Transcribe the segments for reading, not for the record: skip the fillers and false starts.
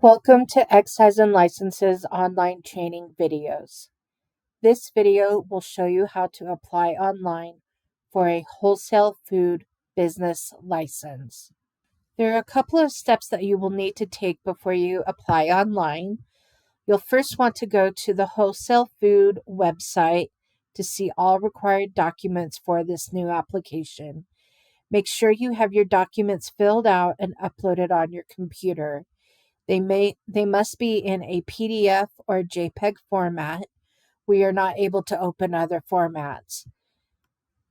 Welcome to Excise and Licenses online training videos. This video will show you how to apply online for a wholesale food business license. There are a couple of steps that you will need to take before you apply online. You'll first want to go to the Wholesale Food website to see all required documents for this new application. Make sure you have your documents filled out and uploaded on your computer. They must be in a PDF or JPEG format. We are not able to open other formats.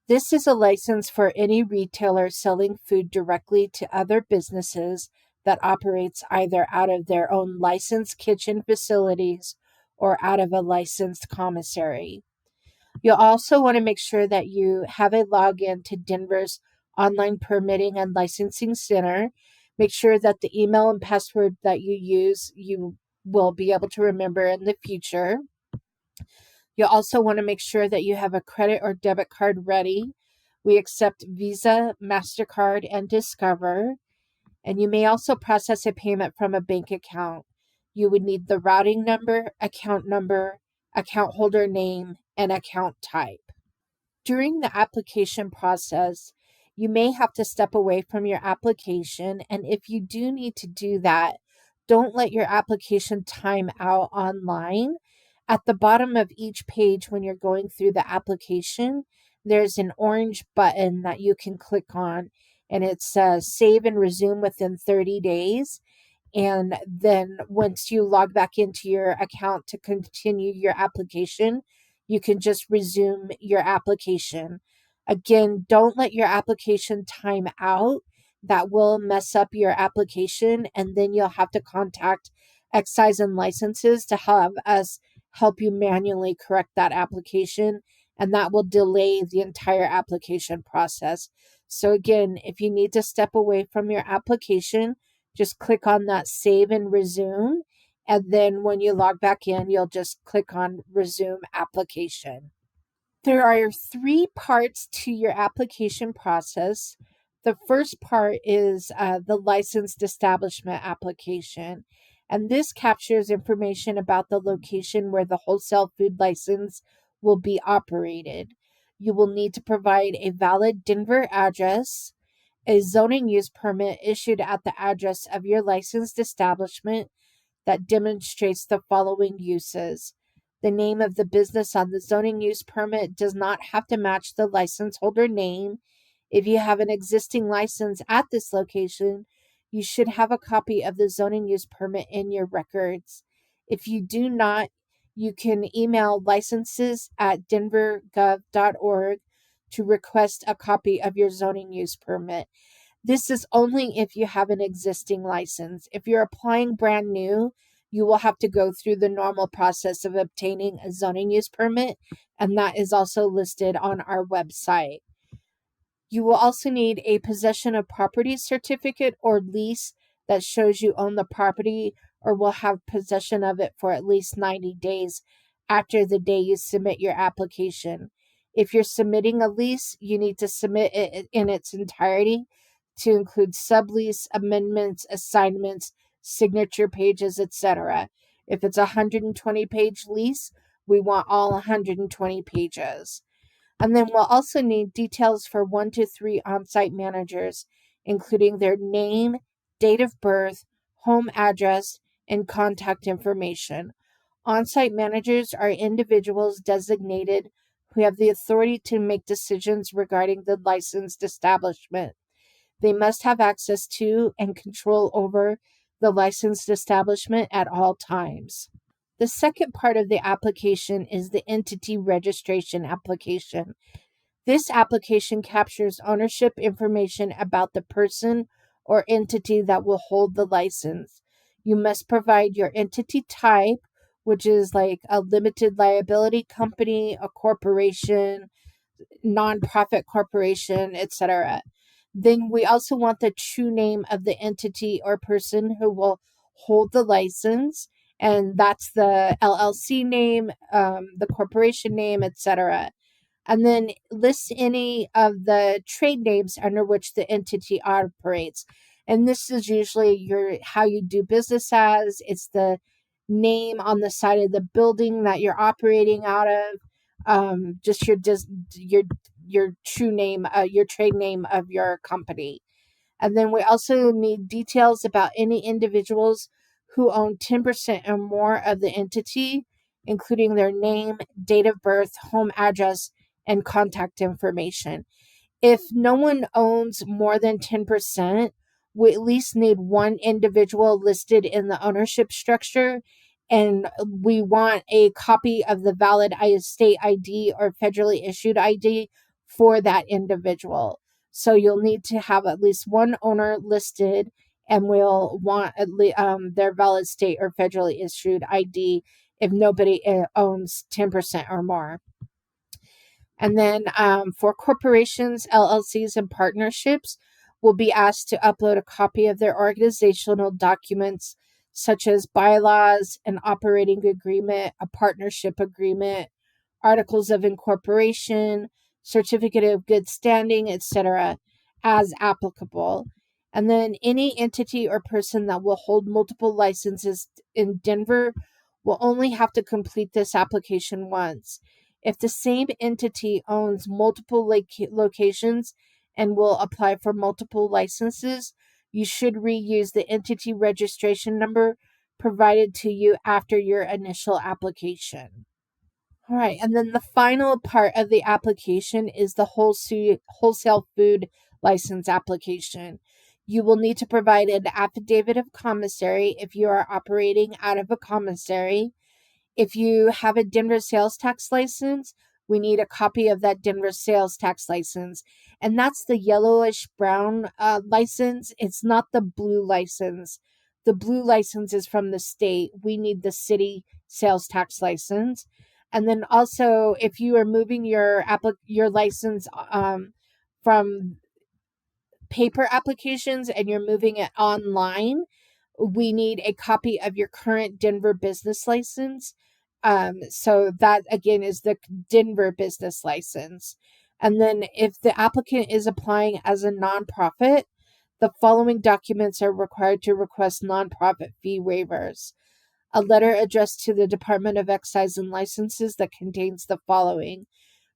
This is a license for any retailer selling food directly to other businesses that operates either out of their own licensed kitchen facilities or out of a licensed commissary. You'll also want to make sure that you have a login to Denver's online permitting and licensing center. Make sure that the email and password that you use, you will be able to remember in the future. You'll also want to make sure that you have a credit or debit card ready. We accept Visa, MasterCard, and Discover. And you may also process a payment from a bank account. You would need the routing number, account holder name, and account type. During the application process, you may have to step away from your application, and if you do need to do that, don't let your application time out online. At the bottom of each page when you're going through the application, there's an orange button that you can click on, and it says save and resume within 30 days. And then once you log back into your account to continue your application, you can just resume your application. Again, don't let your application time out. That will mess up your application, and then you'll have to contact Excise and Licenses to have us help you manually correct that application, and that will delay the entire application process. So again, if you need to step away from your application, just click on that save and resume. And then when you log back in, you'll just click on resume application. There are 3 parts to your application process. The first part is the licensed establishment application. And this captures information about the location where the wholesale food license will be operated. You will need to provide a valid Denver address, a zoning use permit issued at the address of your licensed establishment that demonstrates the following uses. The name of the business on the zoning use permit does not have to match the license holder name. If you have an existing license at this location, you should have a copy of the zoning use permit in your records. If you do not, you can email licenses@denvergov.org to request a copy of your zoning use permit. This is only if you have an existing license. If you're applying brand new, you will have to go through the normal process of obtaining a zoning use permit, and that is also listed on our website. You will also need a possession of property certificate or lease that shows you own the property or will have possession of it for at least 90 days after the day you submit your application. If you're submitting a lease, you need to submit it in its entirety to include sublease, amendments, assignments, signature pages, etc. If it's a 120-page lease, we want all 120 pages. And then we'll also need details for 1 to 3 on-site managers, including their name, date of birth, home address, and contact information. On-site managers are individuals designated who have the authority to make decisions regarding the licensed establishment. They must have access to and control over the licensed establishment at all times. The second part of the application is the entity registration application. This application captures ownership information about the person or entity that will hold the license. You must provide your entity type, which is like a limited liability company, a corporation, nonprofit corporation, etc. Then we also want the true name of the entity or person who will hold the license, and that's the LLC name, the corporation name, etc. And then list any of the trade names under which the entity operates. And this is usually how you do business as. It's the name on the side of the building that you're operating out of, just your true name, your trade name of your company. And then we also need details about any individuals who own 10% or more of the entity, including their name, date of birth, home address, and contact information. If no one owns more than 10%, we at least need one individual listed in the ownership structure, and we want a copy of the valid state ID or federally issued ID for that individual. So you'll need to have at least one owner listed, and we'll want their valid state or federally issued ID if nobody owns 10% or more. And then for corporations, LLCs, and partnerships, will be asked to upload a copy of their organizational documents, such as bylaws, an operating agreement, a partnership agreement, articles of incorporation, certificate of good standing, etc., as applicable. And then any entity or person that will hold multiple licenses in Denver will only have to complete this application once. If the same entity owns multiple locations and will apply for multiple licenses, you should reuse the entity registration number provided to you after your initial application. All right, and then the final part of the application is the wholesale food license application. You will need to provide an affidavit of commissary if you are operating out of a commissary. If you have a Denver sales tax license, we need a copy of that Denver sales tax license. And that's the yellowish brown license. It's not the blue license. The blue license is from the state. We need the city sales tax license. And then also, if you are moving your license from paper applications and you're moving it online, we need a copy of your current Denver business license. So that again is the Denver business license. And then if the applicant is applying as a nonprofit, the following documents are required to request nonprofit fee waivers. A letter addressed to the Department of Excise and Licenses that contains the following: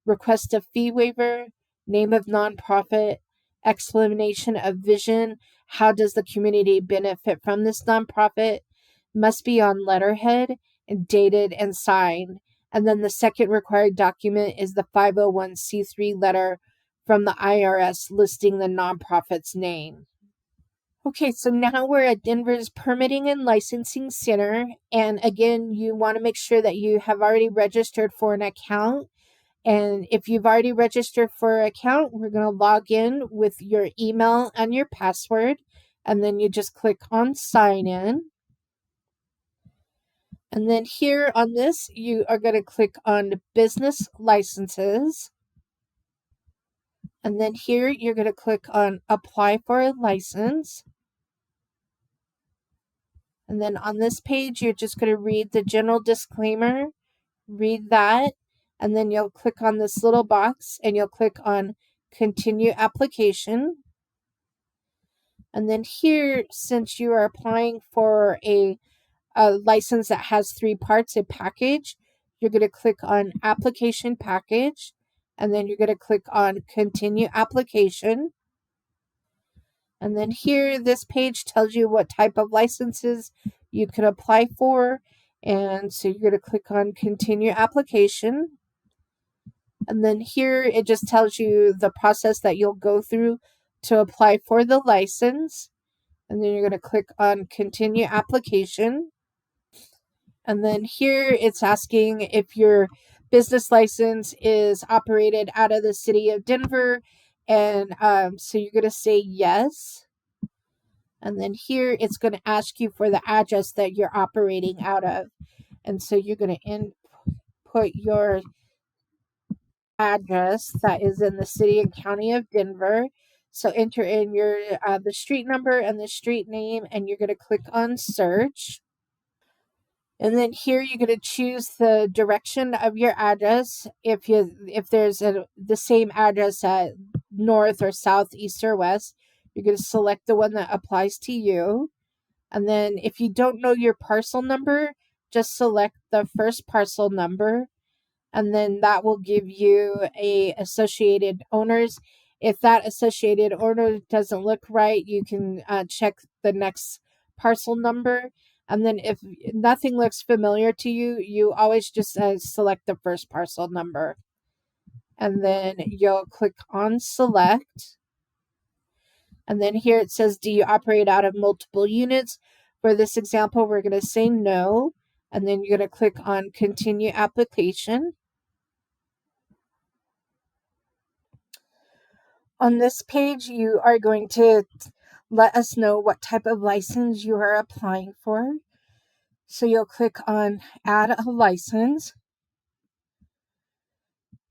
request a fee waiver, name of nonprofit, explanation of vision, how does the community benefit from this nonprofit, must be on letterhead and dated and signed. And then the second required document is the 501c3 letter from the IRS listing the nonprofit's name. Okay, so now we're at Denver's Permitting and Licensing Center. And again, you want to make sure that you have already registered for an account. And if you've already registered for an account, we're going to log in with your email and your password. And then you just click on sign in. And then here on this, you are going to click on business licenses. And then here, you're going to click on apply for a license. And then on this page, you're just going to read the general disclaimer, read that, and then you'll click on this little box and you'll click on continue application. And then here, since you are applying for a license that has 3 parts, a package, you're going to click on application package, and then you're going to click on continue application. And then here, this page tells you what type of licenses you can apply for. And so you're going to click on continue application. And then here, it just tells you the process that you'll go through to apply for the license. And then you're going to click on continue application. And then here, it's asking if your business license is operated out of the city of Denver. And so you're going to say yes. And then here, it's going to ask you for the address that you're operating out of. And so you're going to input your address that is in the city and county of Denver. So enter in your the street number and the street name, and you're going to click on search. And then here you're going to choose the direction of your address. If there's the same address at north or south, east or west, You're going to select the one that applies to you. And then if you don't know your parcel number, just select the first parcel number, and then that will give you a associated owners. If that associated owner doesn't look right, you can check the next parcel number. And then if nothing looks familiar to you, you always just select the first parcel number. And then you'll click on select. And then here it says, do you operate out of multiple units? For this example, we're going to say no. And then you're going to click on continue application. On this page, you are going to let us know what type of license you are applying for. So you'll click on add a license.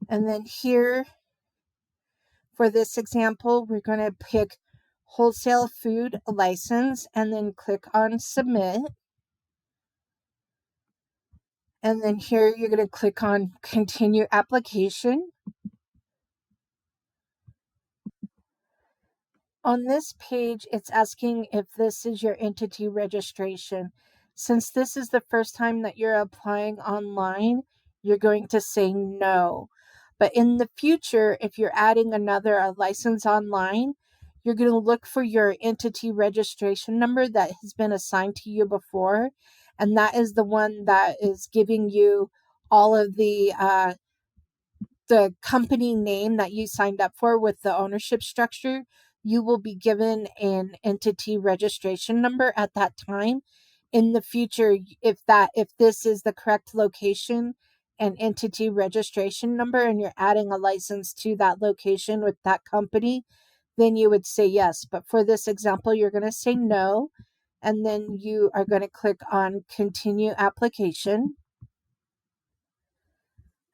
And then here, for this example, we're going to pick wholesale food license and then click on submit. And then here you're going to click on continue application. On this page, it's asking if this is your entity registration. Since this is the first time that you're applying online, you're going to say no. But in the future, if you're adding another license online, you're going to look for your entity registration number that has been assigned to you before. And that is the one that is giving you all of the company name that you signed up for with the ownership structure. You will be given an entity registration number at that time. In the future, if this is the correct location and entity registration number, and you're adding a license to that location with that company, then you would say yes. But for this example, you're going to say no, and then you are going to click on continue application.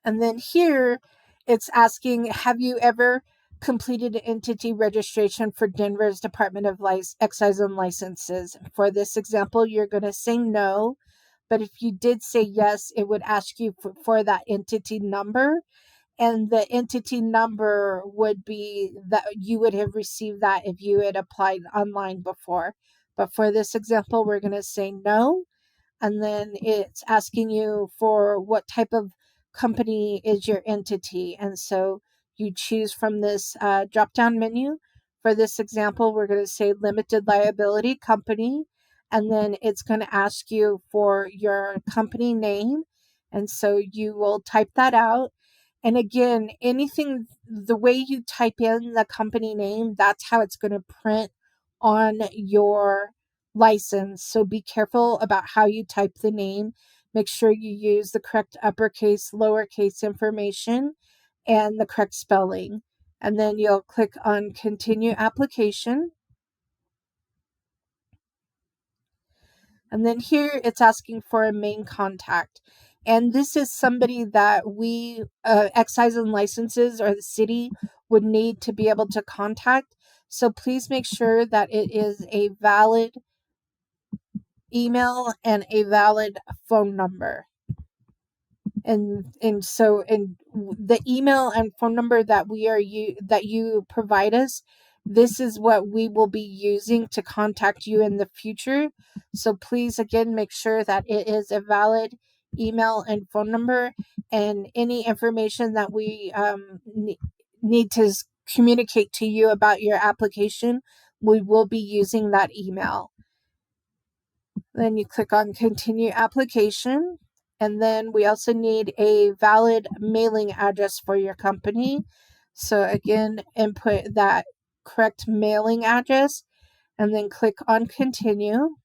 And then here it's asking, have you ever completed an entity registration for Denver's Department of Excise and Licenses? For this example, you're going to say no. But if you did say yes, it would ask you for that entity number. And the entity number would be that you would have received that if you had applied online before. But for this example, we're going to say no. And then it's asking you for what type of company is your entity. And so you choose from this drop down menu. For this example, we're going to say limited liability company. And then it's going to ask you for your company name. And so you will type that out. And again, anything, the way you type in the company name, that's how it's going to print on your license. So be careful about how you type the name. Make sure you use the correct uppercase, lowercase information and the correct spelling. And then you'll click on continue application. And then here it's asking for a main contact. And this is somebody that we, Excise and Licenses or the city, would need to be able to contact. So please make sure that it is a valid email and a valid phone number. And so the email and phone number that that you provide us, this is what we will be using to contact you in the future. So please again make sure that it is a valid email and phone number, and any information that we need to communicate to you about your application, we will be using that email. Then you click on continue application. And then we also need a valid mailing address for your company. So again, input that correct mailing address and then click on continue.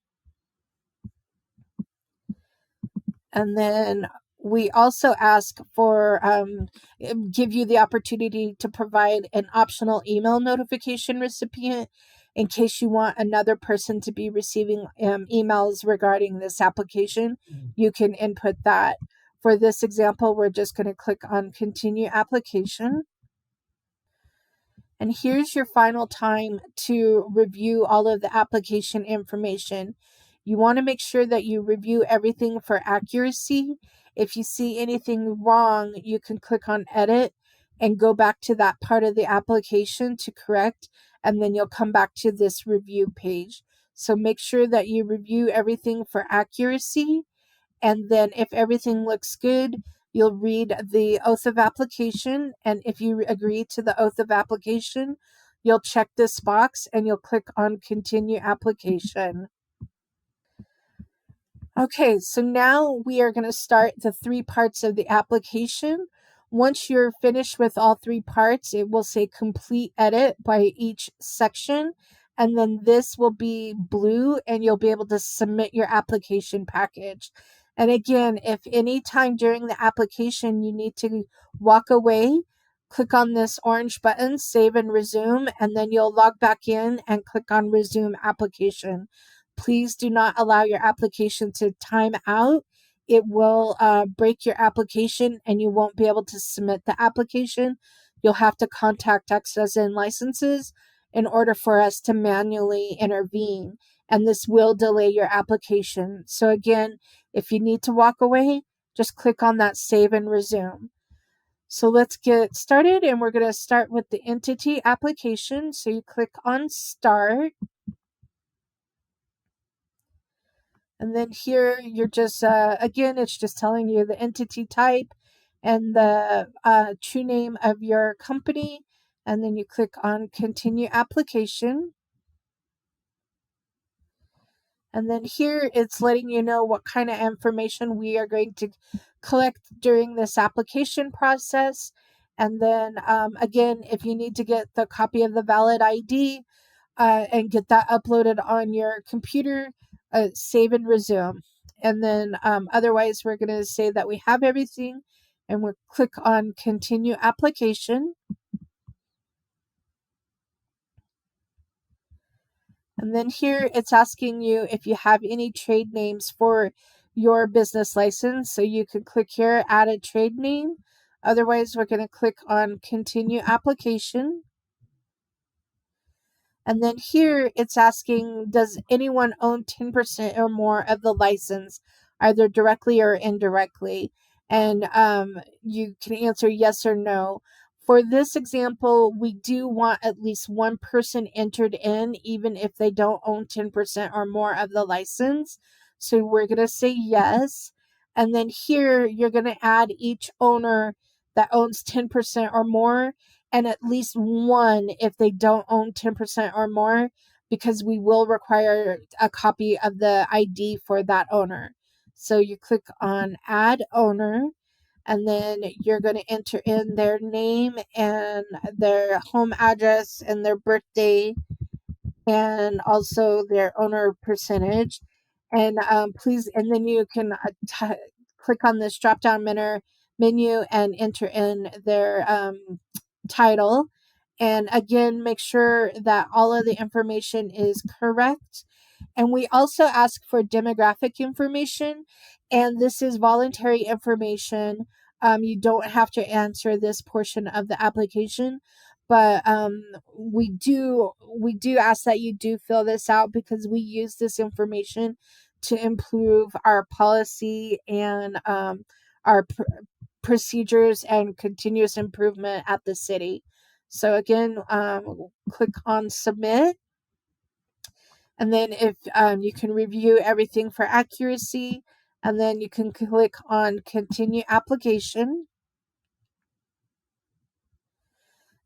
And then we also ask for, give you the opportunity to provide an optional email notification recipient in case you want another person to be receiving emails regarding this application. You can input that. For this example, we're just going to click on continue application. And here's your final time to review all of the application information. You want to make sure that you review everything for accuracy. If you see anything wrong, you can click on edit and go back to that part of the application to correct, and then you'll come back to this review page. So make sure that you review everything for accuracy, and then if everything looks good, you'll read the oath of application, and if you agree to the oath of application, you'll check this box and you'll click on continue application. Okay, so now we are going to start the 3 parts of the application. Once you're finished with all 3 parts, it will say complete edit by each section, and then this will be blue and you'll be able to submit your application package. And again, if any time during the application you need to walk away, click on this orange button, save and resume, and then you'll log back in and click on resume application. Please do not allow your application to time out. It will break your application and you won't be able to submit the application. You'll have to contact Excise and Licenses in order for us to manually intervene, and this will delay your application. So again, if you need to walk away, just click on that save and resume. So let's get started, and we're going to start with the entity application. So you click on start. And then here you're just, again, it's just telling you the entity type and the true name of your company. And then you click on continue application. And then here it's letting you know what kind of information we are going to collect during this application process. And then again, if you need to get the copy of the valid ID, and get that uploaded on your computer, save and resume. And then otherwise, we're going to say that we have everything, and we'll click on continue application. And then here it's asking you if you have any trade names for your business license. So you can click here, add a trade name. Otherwise, we're going to click on continue application. And then here it's asking, does anyone own 10% or more of the license, either directly or indirectly? And you can answer yes or no. For this example, we do want at least one person entered in, even if they don't own 10% or more of the license. So we're going to say yes. And then here you're going to add each owner that owns 10% or more, and at least one if they don't own 10% or more, because we will require a copy of the ID for that owner. So you click on add owner, and then you're going to enter in their name and their home address and their birthday and also their owner percentage. And please, and then you can click on this drop down menu and enter in their title. And again, make sure that all of the information is correct. And we also ask for demographic information, and this is voluntary information. You don't have to answer this portion of the application, but we do ask that you do fill this out, because we use this information to improve our policy and our procedures and continuous improvement at the city. So again, click on submit. And then if you can review everything for accuracy, and then you can click on continue application.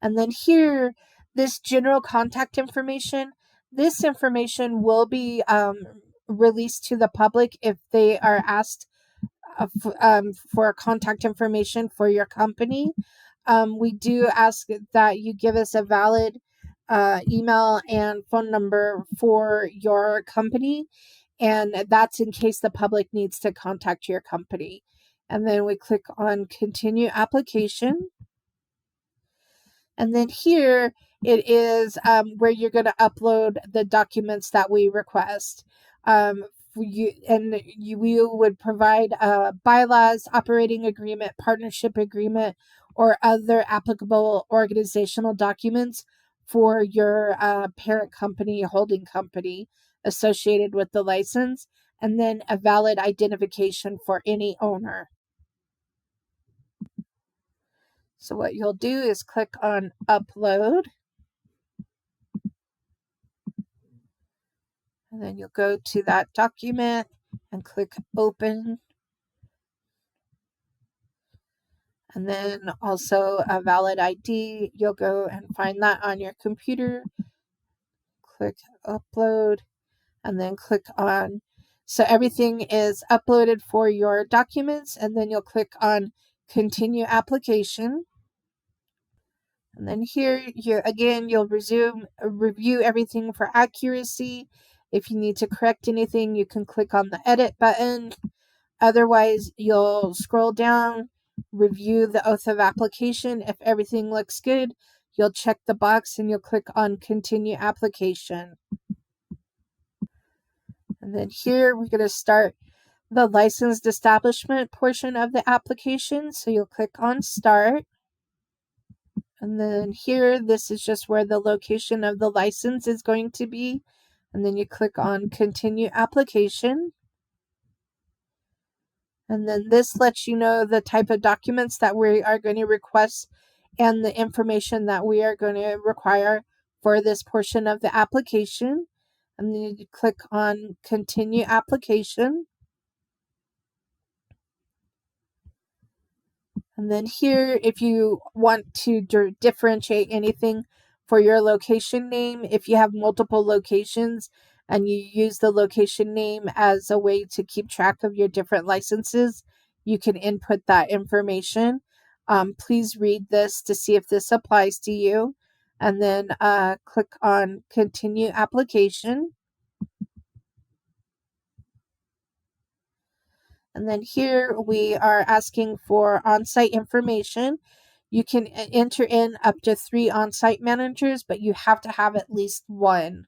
And then here, this general contact information, this information will be released to the public if they are asked for contact information for your company. We do ask that you give us a valid email and phone number for your company, and that's in case the public needs to contact your company. And then we click on continue application. And then here it is where you're going to upload the documents that we request. We would provide bylaws, operating agreement, partnership agreement, or other applicable organizational documents for your parent company, holding company associated with the license, and then a valid identification for any owner. So what you'll do is click on upload, and then you'll go to that document and click open. And then also a valid ID. You'll go and find that on your computer. Click upload and then click on. So everything is uploaded for your documents, and then you'll click on continue application. And then here you'll review everything for accuracy. If you need to correct anything, you can click on the edit button. Otherwise, you'll scroll down, review the oath of application. If everything looks good, you'll check the box and you'll click on continue application. And then here we're going to start the licensed establishment portion of the application. So you'll click on start. And then here, this is just where the location of the license is going to be. And then you click on continue application. And then this lets you know the type of documents that we are going to request and the information that we are going to require for this portion of the application. And then you click on continue application. And then here, if you want to differentiate anything for your location name, if you have multiple locations and you use the location name as a way to keep track of your different licenses, you can input that information. Please read this to see if this applies to you. And then click on continue application. And then here we are asking for on-site information. You can enter in up to 3 on-site managers, but you have to have at least one.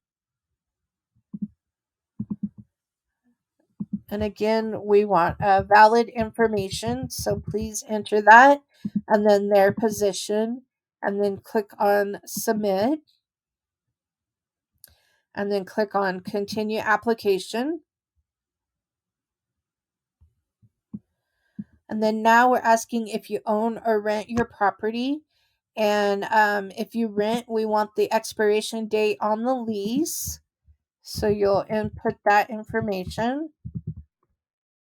And again, we want valid information, so please enter that, and then their position, and then click on submit, and then click on continue application. And then now we're asking if you own or rent your property. And if you rent, we want the expiration date on the lease. So you'll input that information.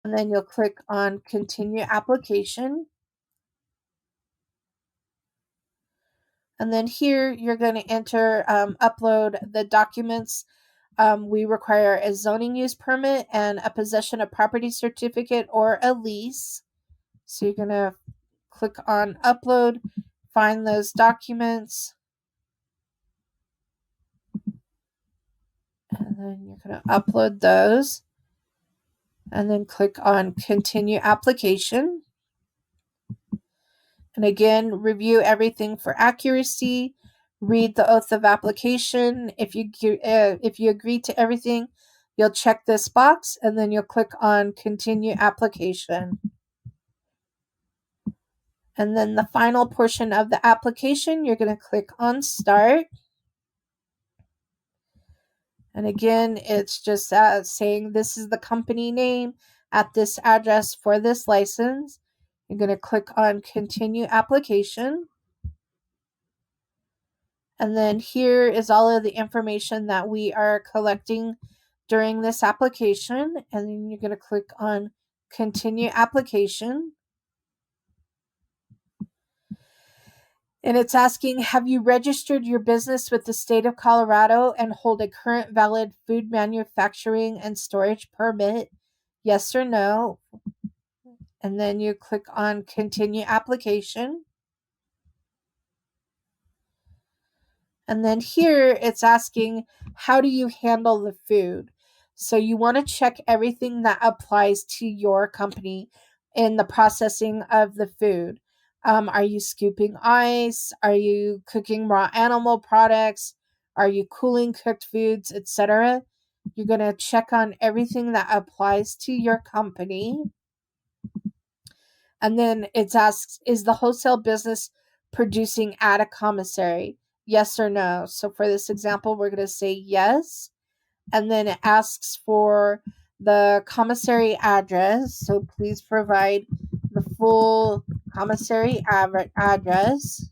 And then you'll click on continue application. And then here you're going to enter, upload the documents. We require a zoning use permit and a possession of property certificate or a lease. So you're going to click on upload, find those documents, and then you're going to upload those, and then click on continue application. And again, review everything for accuracy, read the oath of application. If you agree to everything, you'll check this box, and then you'll click on continue application. And then the final portion of the application, you're going to click on start. And again, it's just saying this is the company name at this address for this license. You're going to click on continue application. And then here is all of the information that we are collecting during this application. And then you're going to click on continue application. And it's asking, have you registered your business with the state of Colorado and hold a current valid food manufacturing and storage permit? Yes or no? And then you click on continue application. And then here it's asking, how do you handle the food? So you want to check everything that applies to your company in the processing of the food. Are you scooping ice? Are you cooking raw animal products? Are you cooling cooked foods, etc.? You're going to check on everything that applies to your company. And then it asks, is the wholesale business producing at a commissary? Yes or no? So for this example, we're going to say yes. And then it asks for the commissary address. So please provide the full commissary address.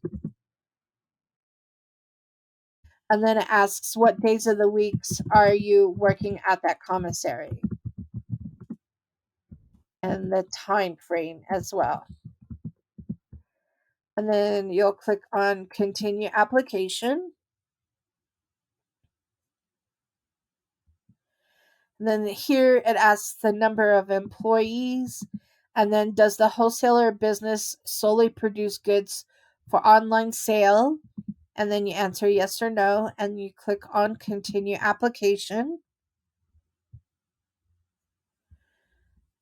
And then it asks what days of the weeks are you working at that commissary, and the time frame as well. And then you'll click on continue application. And then here it asks the number of employees. And then does the wholesaler business solely produce goods for online sale? And then you answer yes or no, and you click on continue application.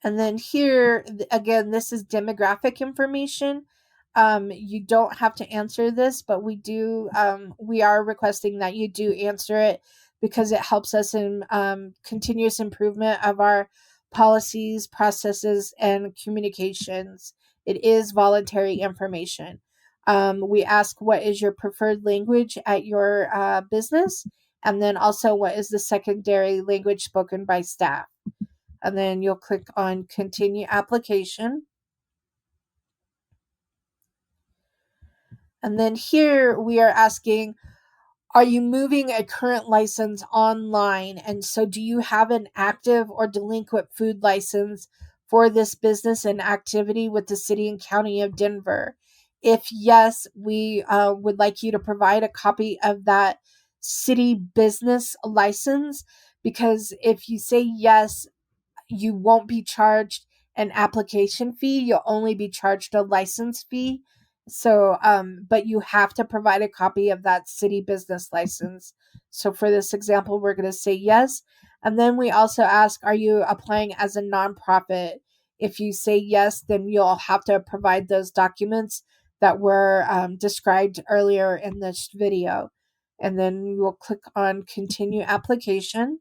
And then here, again, this is demographic information. You don't have to answer this, but we are requesting that you do answer it because it helps us in continuous improvement of our policies, processes, and communications. It is voluntary information. We ask what is your preferred language at your business, and then also what is the secondary language spoken by staff. And then you'll click on continue application. And then here we are asking, are you moving a current license online? And so do you have an active or delinquent food license for this business and activity with the city and county of Denver? If yes, we would like you to provide a copy of that city business license, because if you say yes, you won't be charged an application fee. You'll only be charged a license fee. So, but you have to provide a copy of that city business license. So for this example, we're going to say yes. And then we also ask, are you applying as a nonprofit? If you say yes, then you'll have to provide those documents that were described earlier in this video. And then we'll click on continue application.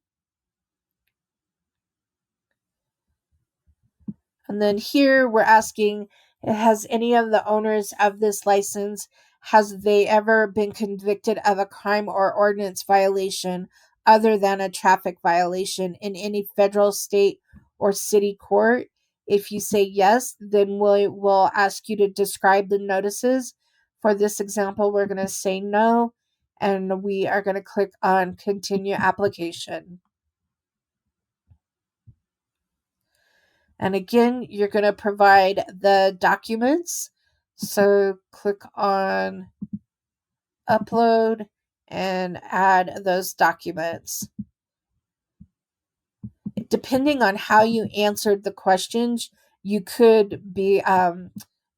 And then here we're asking, has any of the owners of this license, has they ever been convicted of a crime or ordinance violation other than a traffic violation in any federal, state, or city court? If you say yes, then we'll ask you to describe the notices. For this example, we're going to say no, and we are going to click on continue application. And again, you're going to provide the documents. So click on upload and add those documents. Depending on how you answered the questions, you could be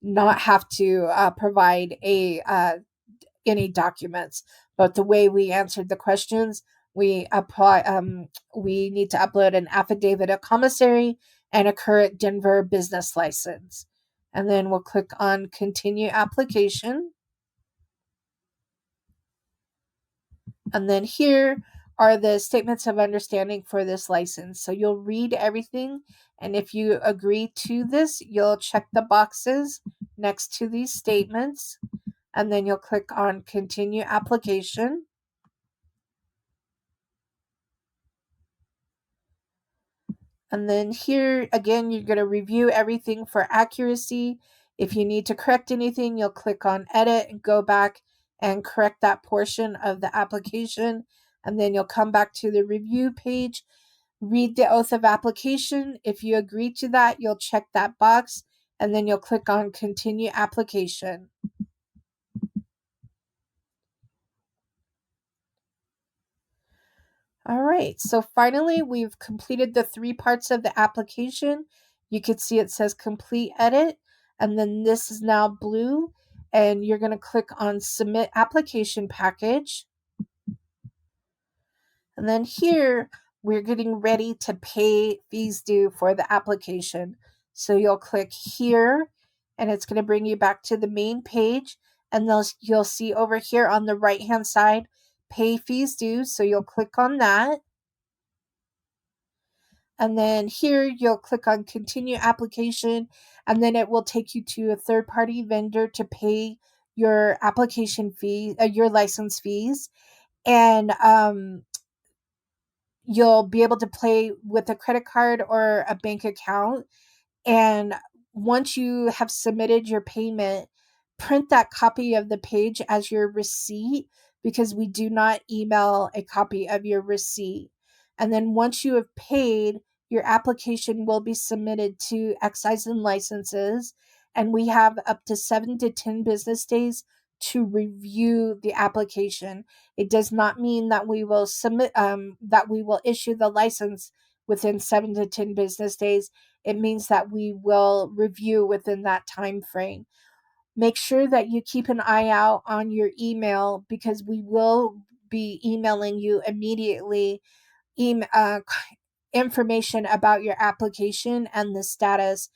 not have to provide any documents. But the way we answered the questions, we need to upload an affidavit of commissary and a current Denver business license. And then we'll click on continue application. And then here are the statements of understanding for this license. So you'll read everything, and if you agree to this, you'll check the boxes next to these statements, and then you'll click on continue application. And then here again, you're going to review everything for accuracy. If you need to correct anything, you'll click on edit and go back and correct that portion of the application. And then you'll come back to the review page, read the oath of application. If you agree to that, you'll check that box, and then you'll click on continue application. All right, so finally we've completed the 3 parts of the application. You can see it says complete edit, and then this is now blue, and you're going to click on submit application package. And then here we're getting ready to pay fees due for the application. So you'll click here, and it's going to bring you back to the main page, and you'll see over here on the right hand side pay fees due. So you'll click on that. And then here you'll click on continue application, and then it will take you to a third-party vendor to pay your application fee, your license fees. And you'll be able to pay with a credit card or a bank account. And once you have submitted your payment, print that copy of the page as your receipt, because we do not email a copy of your receipt. And then once you have paid, your application will be submitted to Excise and Licenses, and we have up to 7 to 10 business days to review the application. It does not mean that we will issue the license within 7 to 10 business days. It means that we will review within that time frame. Make sure that you keep an eye out on your email, because we will be emailing you immediately information about your application and the status.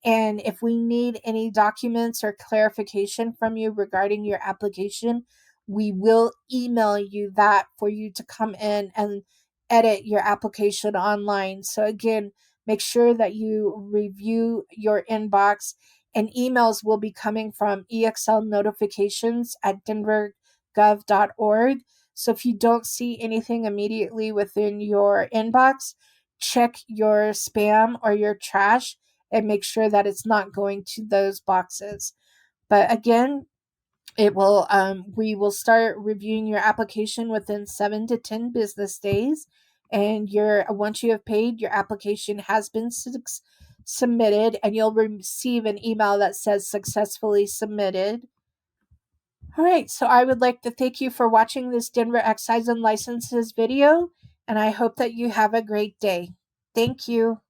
And if we need any documents or clarification from you regarding your application, we will email you that for you to come in and edit your application online. So, again, make sure that you review your inbox, and emails will be coming from exlnotifications@denvergov.org. So, if you don't see anything immediately within your inbox, check your spam or your trash and make sure that it's not going to those boxes. But again, we will start reviewing your application within 7 to 10 business days, and once you have paid, your application has been submitted, and you'll receive an email that says successfully submitted. All right, so I would like to thank you for watching this Denver Excise and Licenses video, and I hope that you have a great day. Thank you.